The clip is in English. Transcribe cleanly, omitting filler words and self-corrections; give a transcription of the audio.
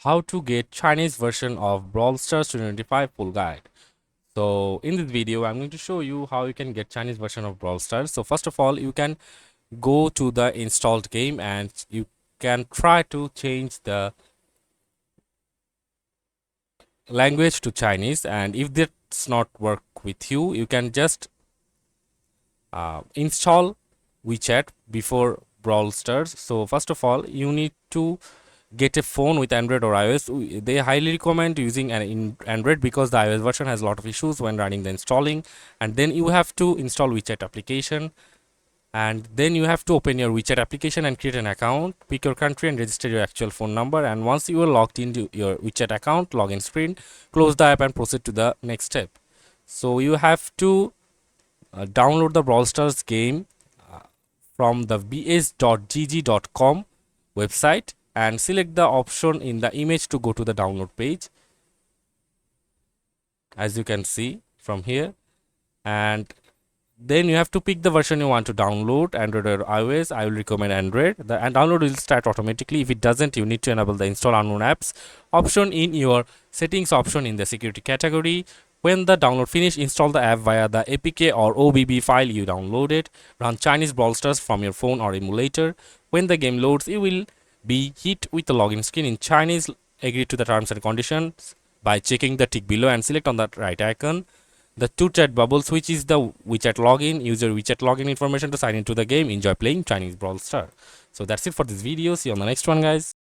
how to get Chinese version of Brawl Stars 2025 full guide. So in this video I'm going to show you how you can get Chinese version of Brawl Stars. So first of all, you can go to the installed game and you can try to change the language to Chinese, and if that's not work with you, you can just install WeChat before Brawl Stars. So first of all, you need to get a phone with Android or iOS. They highly recommend using an Android because the iOS version has a lot of issues when running the installing. And then you have to install WeChat application, and then you have to open your WeChat application and create an account, pick your country and register your actual phone number. And once you are logged into your WeChat account, login screen, close the app and proceed to the next step. So you have to download the Brawl Stars game from the bs.gg.com website and select the option in the image to go to the download page, as you can see from here. And then you have to pick the version you want to download, Android or iOS. I will recommend Android. The download will start automatically. If it doesn't, you need to enable the install unknown apps option in your settings option in the security category. When the download finish, install the app via the APK or OBB file you downloaded. Run Chinese Brawl Stars from your phone or emulator. When the game loads, you will be hit with the login screen in Chinese. Agree to the terms and conditions by checking the tick below and select on that right icon the two chat bubbles, which is the WeChat login. Use your WeChat login information to sign into the game. Enjoy playing Chinese Brawl Star. So that's it for this video. See you on the next one, guys.